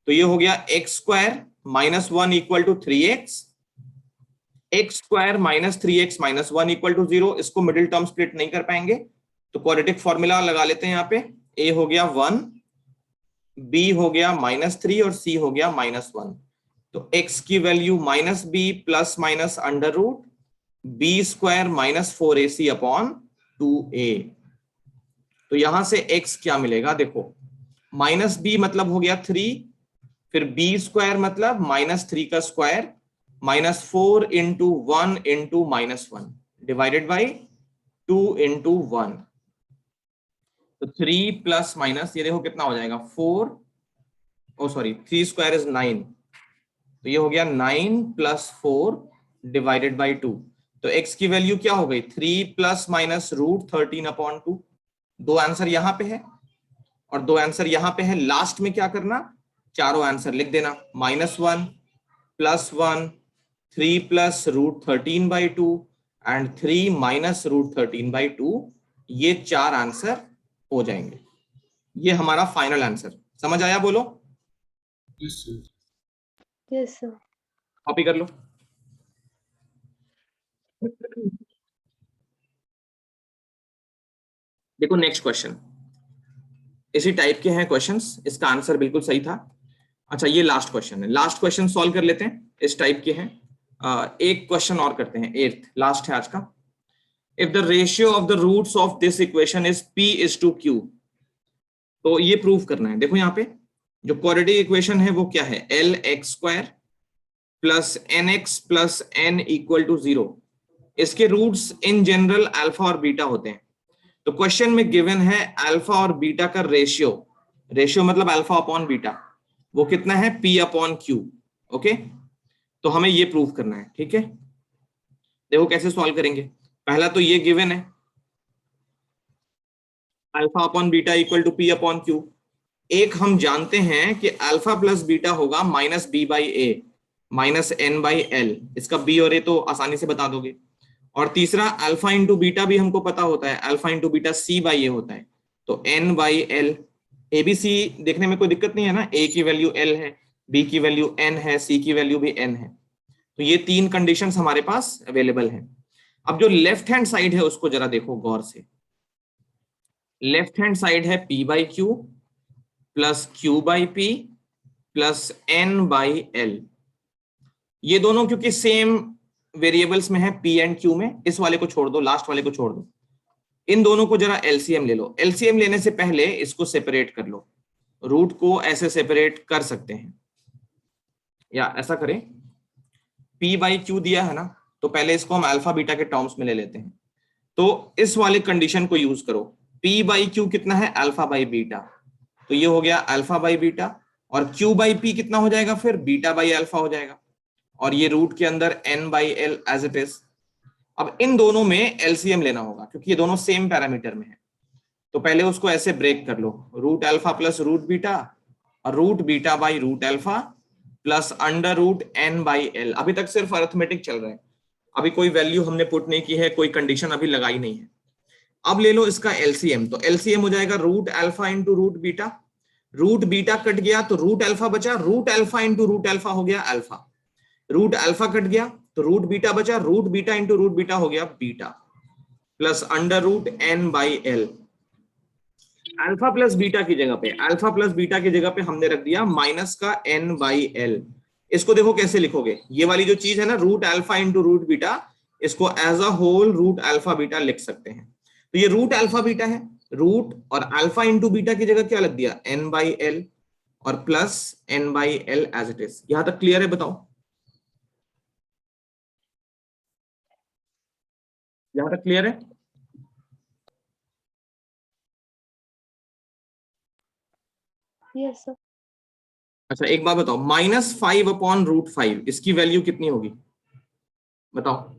तो ये हो गया x square minus 1 equal to 3x, x square minus 3x minus 1 equal to 0। इसको मिडिल टर्म स्प्लिट नहीं कर पाएंगे, तो क्वाड्रेटिक फॉर्मूला लगा लेते हैं यहाँ पे। a हो गया 1, b हो गया -3 और c हो गया -1। तो x की value -b plus minus under root b square minus 4ac upon 2a। तो यहां से x क्या मिलेगा, देखो -b मतलब हो गया 3, फिर b स्क्वायर मतलब -3 का square -4 into 1 into -1 divided by 2 into 1। तो 3 प्लस माइनस ये देखो कितना हो जाएगा 4, ओ सॉरी 3 स्क्वायर इज 9, तो ये हो गया 9 प्लस 4 डिवाइडेड बाई 2। तो x की वैल्यू क्या हो गई 3 प्लस माइनस रूट 13 अपॉन 2। दो आंसर यहां पे है और दो आंसर यहां पे है। लास्ट में क्या करना, चारों आंसर लिख देना, -1 +1 3 plus root 13 by 2 and 3 minus root 13 by 2, ये चार आंसर हो जाएंगे। ये हमारा फाइनल आंसर, समझ आया बोलो? Yes sir. Yes sir. Copy कर लो। देखो नेक्स्ट क्वेश्चन, इसी टाइप के हैं क्वेश्चंस, इसका आंसर बिल्कुल सही था। अच्छा ये लास्ट क्वेश्चन है, लास्ट क्वेश्चन सॉल्व कर लेते हैं, इस टाइप के हैं। एक क्वेश्चन और करते हैं, 8th लास्ट है आज का। If the ratio of the roots of this equation is p/q, तो ये प्रूव करना है। देखो यहाँ पे जो क्वाड्रेटिक इक्वेशन है वो क्या है, lx² plus nx plus n equal to 0। इसके रूट्स इन जनरल अल्फा और बीटा होते हैं। तो क्वेश्चन में गिवन है अल्फा और बीटा का रेशियो, रेशियो मतलब अल्फा अपॉन बीटा, वो कितना है p/q। ओके, तो हमें ये प्रूव करना है, ठीक है। देखो कैसे सॉल्व करेंगे, पहला तो ये गिवन है alpha upon beta equal to p/q। एक हम जानते हैं कि अल्फा प्लस बीटा होगा -b/a -n/l, इसका b और a तो आसानी से बता दोगे। और तीसरा अल्फा इंटू बीटा भी हमको पता होता है, अल्फा इंटू बीटा c/a होता है, तो n/l। ए बी सी देखने में कोई दिक्कत नहीं है ना, a की वैल्यू l है, b की वैल्यू n है, c की वैल्यू भी n है। तो ये तीन कंडीशंस हमारे पास अवेलेबल हैं। अब जो लेफ्ट हैंड साइड है उसको जरा देखो गौर से। लेफ्ट हैंड साइड है p/q plus q/p plus n/l। ये दोनों क्योंकि सेम वेरिएबल्स में है p एंड q में, इस वाले को छोड़ दो, लास्ट वाले को छोड़ दो, इन दोनों को जरा एलसीएम ले लो। एलसीएम लेने से पहले इसको सेपरेट कर लो, रूट को ऐसे सेपरेट कर सकते हैं, या ऐसा करें, p/q दिया है ना, तो पहले इसको हम अल्फा बीटा के टर्म्स में ले लेते हैं। तो इस वाले कंडीशन को यूज करो, p/q कितना है अल्फा बाई बीटा, तो ये हो गया अल्फा बाई बीटा, और q/p कितना हो जाएगा फिर बीटा बाई अल्फा हो जाएगा, और ये रूट के अंदर n/l एज इट इज। अब इन दोनों में एलसीएम लेना होगा क्योंकि ये दोनों सेम पैरामीटर में है। तो पहले उसको ऐसे ब्रेक कर लो, root alpha plus root beta और root beta by root alpha plus under root n/l। अभी तक सिर्फ अरिथमेटिक चल रहा है, अभी कोई वैल्यू हमने पुट नहीं की है, कोई कंडीशन अभी लगाई नहीं है। अब ले लो इसका एलसीएम, तो एलसीएम हो जाएगा root alpha into root beta, root beta cut गया तो रूट अल्फा बचा, root alpha into root alpha हो गया अल्फा, रूट अल्फा कट गया तो रूट बीटा बचा, root beta into root beta हो गया beta, plus under root n/l। Alpha plus beta की जगह पे, अल्फा प्लस बीटा की जगह पे हमने रख दिया माइनस का n/l। इसको देखो कैसे लिखोगे, ये वाली जो चीज है ना root alpha into root beta, इसको as a whole root alpha beta लिख सकते हैं। तो ये रूट अल्फा बीटा है, रूट और अल्फा इंटू बीटा की जगह क्या लग दिया n/l और plus n/l as it is. यहां तक क्लियर है, बताओ यहां तक क्लियर है? Yes sir. अच्छा एक बात बताओ, -5/√5 इसकी वैल्यू कितनी होगी बताओ?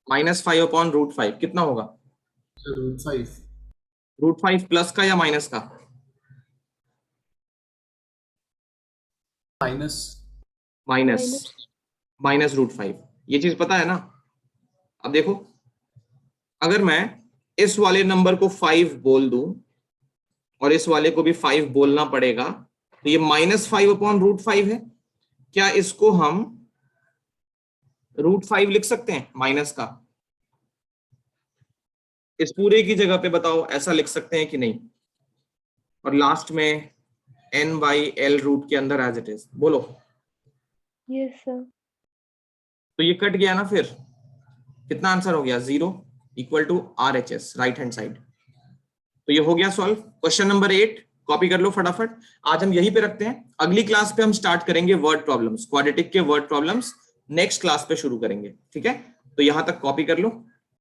-5/√5 कितना होगा? √5 √5 प्लस का या माइनस का? माइनस माइनस -√5, ये चीज पता है ना? अब देखो, अगर मैं इस वाले नंबर को 5 बोल दूं और इस वाले को भी 5 बोलना पड़ेगा, तो ये -5/√5 है। क्या इसको हम √5 लिख सकते हैं माइनस का? इस पूरे की जगह पे बताओ, ऐसा लिख सकते हैं कि नहीं? और लास्ट में n/l रूट के अंदर एज इट इज, बोलो। Yes sir. तो ये कट गया ना, फिर कितना आंसर हो गया? 0 equal to RHS, right hand side. तो ये हो गया सॉल्व। क्वेश्चन नंबर 8 कॉपी कर लो फटाफट। आज हम यहीं पे रखते हैं, अगली क्लास पे हम स्टार्ट करेंगे वर्ड प्रॉब्लम्स, क्वाड्रेटिक के वर्ड प्रॉब्लम्स नेक्स्ट क्लास पे शुरू करेंगे, ठीक है? तो यहां तक कॉपी कर लो।